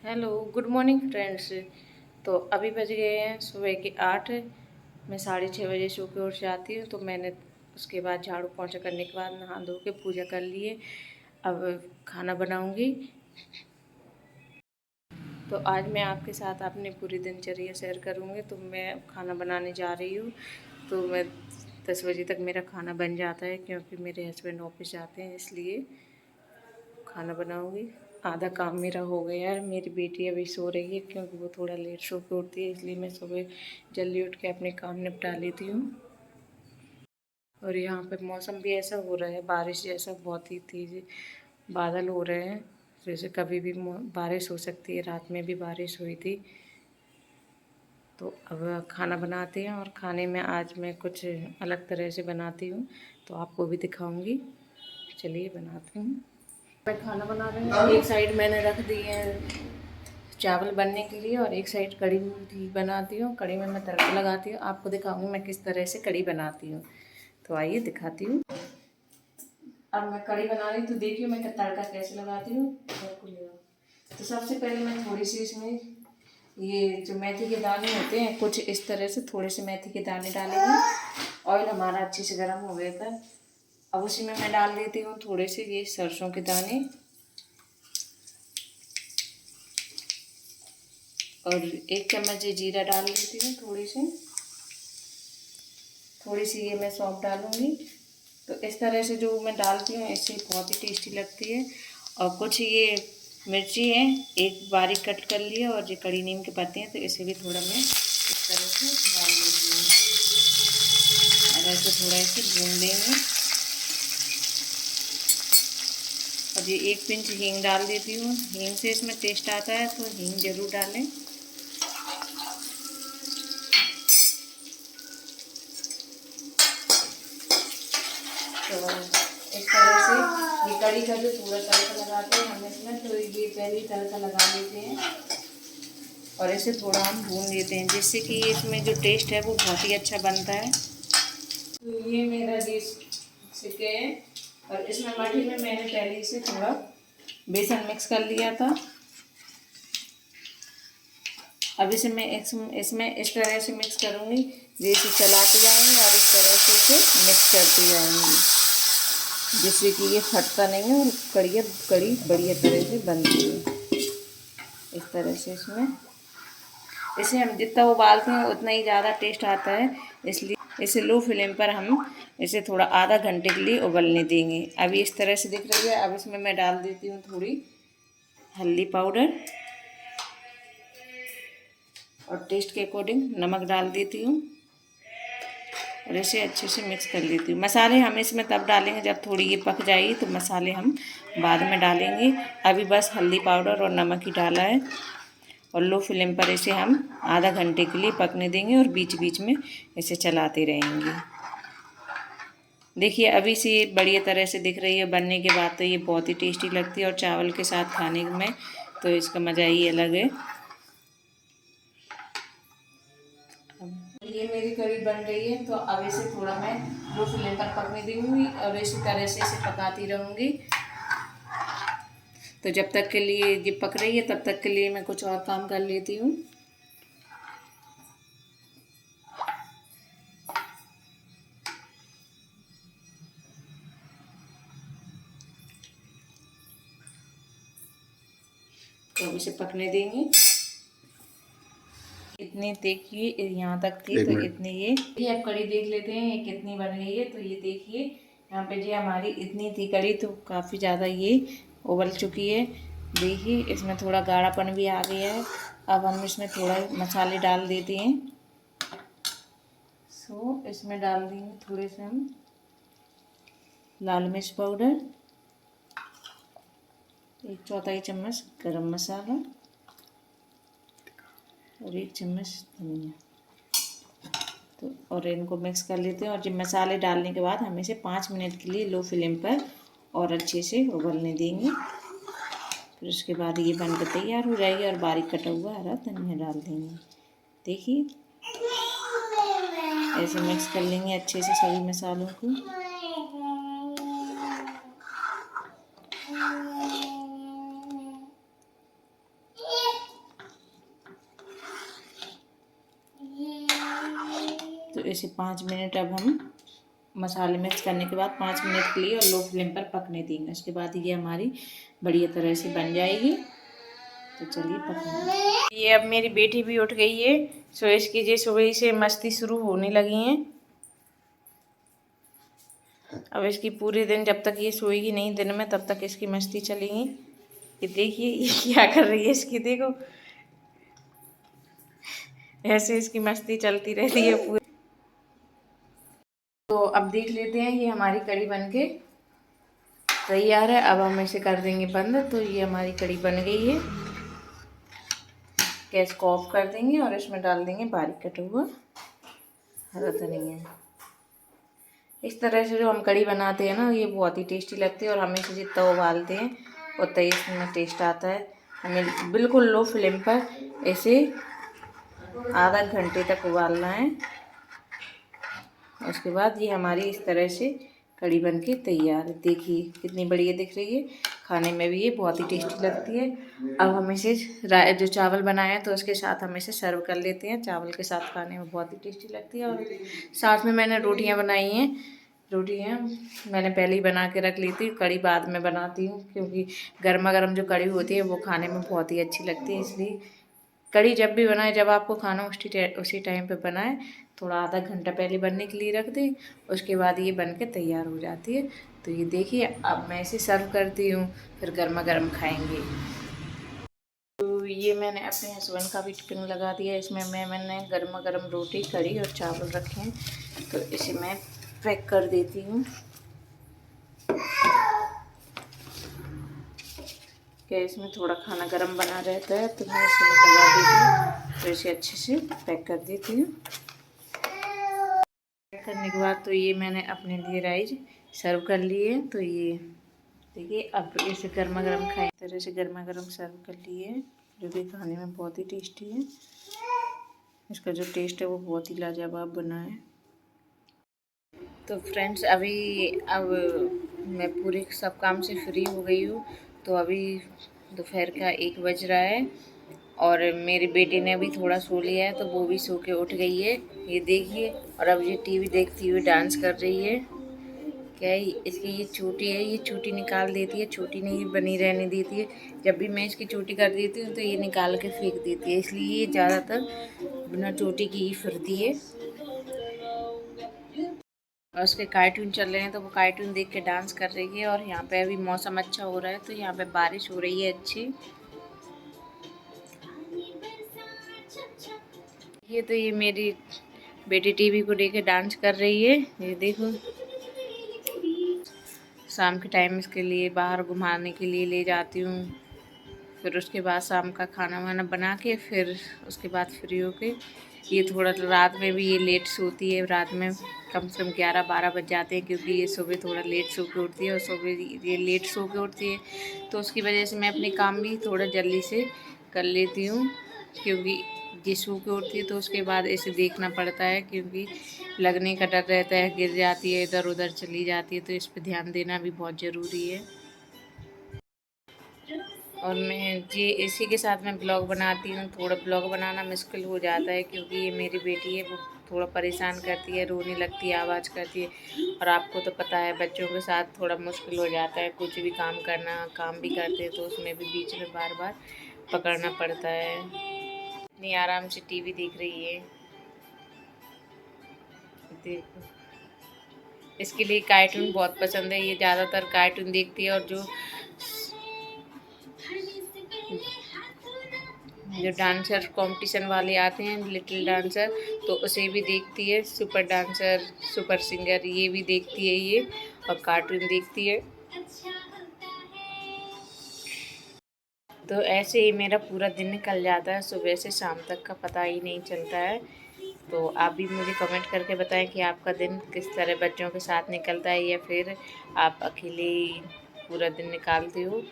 Hello, good morning friends. तो अभी बज गए हैं सुबह के 8। मैं 6:30 बजे सो के उठ जाती हूँ। तो मैंने उसके बाद झाड़ू पोंछा करने के बाद नहा धो के पूजा कर लिए। अब खाना बनाऊंगी। तो आज मैं आपके साथ अपनी पूरी दिनचर्या शेयर करूँगी। तो मैं खाना बनाने जा रही हूँ। तो मैं 10 बजे तक मेरा खाना बन जाता है, क्योंकि मेरे हस्बैंड ऑफिस जाते हैं, इसलिए खाना बनाऊंगी। आधा काम मेरा हो गया है। मेरी बेटी अभी सो रही है, क्योंकि वो थोड़ा लेट सो के उठती है, इसलिए मैं सुबह जल्दी उठ के अपने काम निपटा लेती हूँ। और यहाँ पे मौसम भी ऐसा हो रहा है, बारिश जैसा, बहुत ही तेज़ बादल हो रहे हैं, जैसे कभी भी बारिश हो सकती है। रात में भी बारिश हुई थी। तो अब खाना बनाते हैं, और खाने में आज मैं कुछ अलग तरह से बनाती हूँ, तो आपको भी दिखाऊंगी। चलिए बनाती हूँ। मैं खाना बना रही हूँ। एक साइड मैंने रख दी है चावल बनने के लिए, और एक साइड कढ़ी बनाती हूँ। कढ़ी में मैं तड़का लगाती हूँ। आपको दिखाऊंगी मैं किस तरह से कढ़ी बनाती हूँ। तो आइए दिखाती हूँ। अब मैं कढ़ी बना रही हूँ, तो देखिए मैं तड़का कैसे लगाती हूँ। तो सबसे पहले मैं थोड़ी सी इसमें ये जो मेथी के दाने होते हैं, कुछ इस तरह से थोड़े से मेथी के दाने डालेंगे। ऑयल हमारा अच्छे से गर्म हो गया था। अब उसी में मैं डाल देती हूँ थोड़े से ये सरसों के दाने, और 1 चम्मच ये जीरा डाल देती हूँ। थोड़ी सी ये मैं सौंफ डालूँगी। तो इस तरह से जो मैं डालती हूँ, इससे बहुत ही टेस्टी लगती है। और कुछ ये मिर्ची है, एक बारीक कट कर लिया, और ये कड़ी नीम के पत्ते हैं, तो इसे भी थोड़ा मैं इस तरह से डाल देती हूँ, और ऐसे थोड़ा इसे भून लेंगे। और ये 1 पिंच हींग डाल देती हूँ। हींग से इसमें टेस्ट आता है, तो हींग ज़रूर डालें। तो इस तरह से ये कड़ी का जो पूरा तड़का लगाते हैं हम इसमें, तो ये पहले ही तड़का लगा लेते हैं, और इसे थोड़ा हम भून लेते हैं, जिससे कि इसमें जो टेस्ट है वो बहुत ही अच्छा बनता है। तो ये मेरा डिश सिके है, और इसमें मठी में मैंने पहले से थोड़ा बेसन मिक्स कर लिया था। अब इसे मैं इसमें इस तरह से मिक्स करूँगी, जैसे चलाते जाएंगे और इस तरह से इसे मिक्स करते जाएंगे, जिससे कि ये फटता नहीं है, और कड़ी बढ़िया तरह से बनती है। इस तरह से इसे हम जितना उबालते हैं उतना ही ज़्यादा टेस्ट आता है, इसलिए इसे लो फ्लेम पर हम इसे थोड़ा आधा घंटे के लिए उबलने देंगे। अभी इस तरह से दिख रही है। अब इसमें मैं डाल देती हूँ थोड़ी हल्दी पाउडर, और टेस्ट के अकॉर्डिंग नमक डाल देती हूँ, और इसे अच्छे से मिक्स कर लेती हूँ। मसाले हम इसमें तब डालेंगे जब थोड़ी ये पक जाएगी, तो मसाले हम बाद में डालेंगे। अभी बस हल्दी पाउडर और नमक ही डाला है, और लो फ्लेम पर इसे हम आधा घंटे के लिए पकने देंगे, और बीच बीच में इसे चलाते रहेंगे। देखिए अभी से ये बढ़िया तरह से दिख रही है। बनने के बाद तो ये बहुत ही टेस्टी लगती है, और चावल के साथ खाने में तो इसका मज़ा ही अलग है। ये मेरी कड़ी बन रही है, तो अब इसे थोड़ा मैं लो फ्लेम पर पकने दूँगी, और इसी तरह से इसे पकाती रहूँगी। तो जब तक के लिए ये पक रही है, तब तक के लिए मैं कुछ और काम कर लेती हूँ। तो अब इसे पकने देंगे। इतनी देखिए यहाँ तक थी, तो इतनी ये अब कड़ी देख लेते हैं ये कितनी बन गई है। तो ये देखिए यहाँ पे जी हमारी इतनी थी कड़ी, तो काफ़ी ज़्यादा ये उबल चुकी है। देखिए इसमें थोड़ा गाढ़ापन भी आ गया है। अब हम इसमें थोड़ा मसाले डाल देते हैं। इसमें डाल देंगे थोड़े से हम लाल मिर्च पाउडर, 1/4 चम्मच गरम मसाला, और 1 चम्मच धनिया। तो और इनको मिक्स कर लेते हैं, और जब मसाले डालने के बाद हम इसे 5 मिनट के लिए लो फ्लेम पर और अच्छे से उबलने देंगे। फिर उसके बाद ये बनकर तैयार हो जाएगी, और बारीक कटा हुआ हरा धनिया डाल देंगे। देखिए ऐसे मिक्स कर लेंगे अच्छे से सभी मसालों को। इसे 5 मिनट अब हम मसाले मिक्स करने के बाद 5 मिनट के लिए और लो फ्लेम पर पकने देंगे। उसके बाद ये हमारी बढ़िया तरह से बन जाएगी। तो चलिए पकने। ये अब मेरी बेटी भी उठ गई है, सो इसकी जो सुबह से मस्ती शुरू होने लगी है। अब इसकी पूरे दिन जब तक ये सोएगी नहीं दिन में तब तक इसकी मस्ती चलेगी। ये देखिए ये क्या कर रही है इसकी, देखो ऐसे इसकी मस्ती चलती रहती है पूरी। तो अब देख लेते हैं, ये हमारी कढ़ी बनके तैयार है। अब हम इसे कर देंगे बंद। तो ये हमारी कढ़ी बन गई है। गैस को ऑफ कर देंगे और इसमें डाल देंगे बारीक कटा हुआ हरा धनिया। इस तरह से जो हम कढ़ी बनाते हैं ना, ये बहुत ही टेस्टी लगती है और हमें इसे जितना उबालते हैं उतना ही इसमें टेस्ट आता है। हमें बिल्कुल लो फ्लेम पर इसे आधा घंटे तक उबालना है। उसके बाद ये हमारी इस तरह से कढ़ी बनके तैयार है। देखिए कितनी बढ़िया दिख रही है, खाने में भी ये बहुत ही टेस्टी लगती है। अब हम इसे जो चावल बनाए हैं तो उसके साथ हम इसे सर्व कर लेते हैं। चावल के साथ खाने में बहुत ही टेस्टी लगती है। और साथ में मैंने रोटियां बनाई हैं। रोटियां मैंने पहले ही बना के रख ली थी, कढ़ी बाद में बनाती हूँ क्योंकि गर्मा गर्म जो कढ़ी होती है वो खाने में बहुत ही अच्छी लगती है। इसलिए कढ़ी जब भी बनाए, जब आपको खाना उसी टाइम पे बनाए, थोड़ा आधा घंटा पहले बनने के लिए रख दें। उसके बाद ये बन के तैयार हो जाती है। तो ये देखिए अब मैं इसे सर्व करती हूँ, फिर गर्मा गर्म खाएंगे। तो ये मैंने अपने हस्बैंड का भी टिफिन लगा दिया। इसमें मैंने गर्मा गर्म रोटी कढ़ी और चावल रखे हैं। तो इसे मैं पैक कर देती हूँ। गैस में थोड़ा खाना गर्म बना रहता है तो मैं इसे लगा देती हूँ, तो इसे अच्छे से पैक कर देती हूँ। पैक करने के बाद तो ये मैंने अपने लिए राइस सर्व कर लिए। तो ये देखिए अब इसे गर्मा गर्म खाए, इस तरह से गर्मा गर्म सर्व कर लिए, जो कि खाने में बहुत ही टेस्टी है। इसका जो टेस्ट है वो बहुत ही लाजवाब बना है। तो फ्रेंड्स अब मैं पूरे सब काम से फ्री हो गई हूँ। तो अभी दोपहर का 1 बज रहा है और मेरी बेटी ने भी थोड़ा सो लिया है, तो वो भी सो के उठ गई है। ये देखिए, और अब ये टीवी देखती हुई डांस कर रही है। क्या है इसकी ये चोटी है, ये चोटी निकाल देती है, चोटी नहीं बनी रहने देती है। जब भी मैं इसकी चोटी कर देती हूँ तो ये निकाल के फेंक देती है, इसलिए ये ज़्यादातर बिना चोटी की ही फिरती है। और उसके कार्टून चल रहे हैं तो वो कार्टून देख के डांस कर रही है। और यहाँ पे अभी मौसम अच्छा हो रहा है तो यहाँ पे बारिश हो रही है अच्छी। ये मेरी बेटी टीवी को देख के डांस कर रही है। ये देखो, शाम के टाइम इसके लिए बाहर घुमाने के लिए ले जाती हूँ। फिर उसके बाद शाम का खाना वाना बना के फिर उसके बाद फ्री होके ये थोड़ा रात में भी ये लेट सोती है। रात में कम से कम 11-12 बज जाते हैं क्योंकि ये सुबह थोड़ा लेट सो के उठती है और सुबह ये लेट सो के उठती है। तो उसकी वजह से मैं अपने काम भी थोड़ा जल्दी से कर लेती हूँ, क्योंकि ये सो के उठती है तो उसके बाद इसे देखना पड़ता है, क्योंकि लगने का डर रहता है, गिर जाती है, इधर उधर चली जाती है, तो इस पर ध्यान देना भी बहुत ज़रूरी है। और मैं ये इसी के साथ मैं ब्लॉग बनाती हूँ। थोड़ा ब्लॉग बनाना मुश्किल हो जाता है क्योंकि ये मेरी बेटी है, वो थोड़ा परेशान करती है, रोने लगती है, आवाज़ करती है। और आपको तो पता है बच्चों के साथ थोड़ा मुश्किल हो जाता है, कुछ भी काम करना, काम भी करते हैं तो उसमें भी बीच में बार बार पकड़ना पड़ता है। इतनी आराम से टीवी देख रही है, देखो। इसके लिए कार्टून बहुत पसंद है, ये ज़्यादातर कार्टून देखती है। और जो डांसर कंपटीशन वाले आते हैं, लिटिल डांसर, तो उसे भी देखती है। सुपर डांसर, सुपर सिंगर, ये भी देखती है ये, और कार्टून देखती है। तो ऐसे ही मेरा पूरा दिन निकल जाता है, सुबह से शाम तक का पता ही नहीं चलता है। तो आप भी मुझे कमेंट करके बताएं कि आपका दिन किस तरह बच्चों के साथ निकलता है, या फिर आप अकेले पूरा दिन निकालते हो।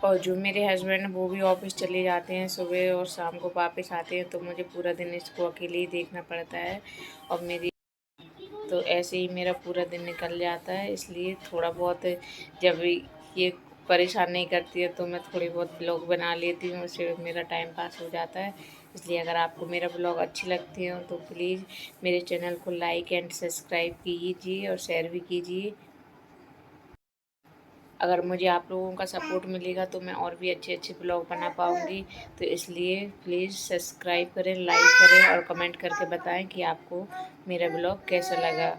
और जो मेरे हस्बैंड हैं वो भी ऑफिस चले जाते हैं सुबह और शाम को वापस आते हैं, तो मुझे पूरा दिन इसको अकेले ही देखना पड़ता है। और तो ऐसे ही मेरा पूरा दिन निकल जाता है। इसलिए थोड़ा बहुत जब ये परेशान नहीं करती है, तो मैं थोड़ी बहुत ब्लॉग बना लेती हूँ, उससे मेरा टाइम पास हो जाता है। इसलिए अगर आपको मेरा ब्लॉग अच्छी लगती हो तो प्लीज़ मेरे चैनल को लाइक एंड सब्सक्राइब कीजिए और शेयर भी कीजिए। अगर मुझे आप लोगों का सपोर्ट मिलेगा तो मैं और भी अच्छे अच्छे ब्लॉग बना पाऊँगी। तो इसलिए प्लीज़ सब्सक्राइब करें, लाइक करें और कमेंट करके बताएं कि आपको मेरा ब्लॉग कैसा लगा।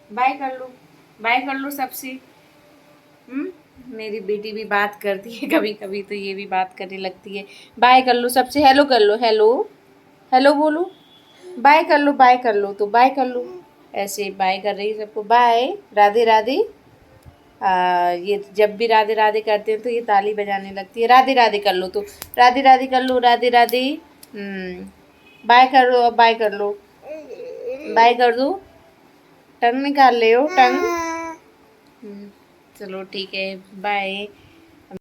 बाय कर लो, बाय कर लो सबसे। मेरी बेटी भी बात करती है कभी कभी, तो ये भी बात करने लगती है। बाय कर लो सबसे, हेलो कर लो, हेलो हेलो बोलो, बाय कर लो, बाय कर लो, तो बाय कर लो। ऐसे बाय कर रही है सबको, बाय, राधे राधे। ये जब भी राधे राधे करते हैं तो ये ताली बजाने लगती है। राधे राधे कर लो, तो राधे राधे कर लो, राधे राधे। बाय कर लो, अब बाय कर लो, बाय कर दो। टंग निकाल ले हो, टंग। चलो ठीक है, बाय।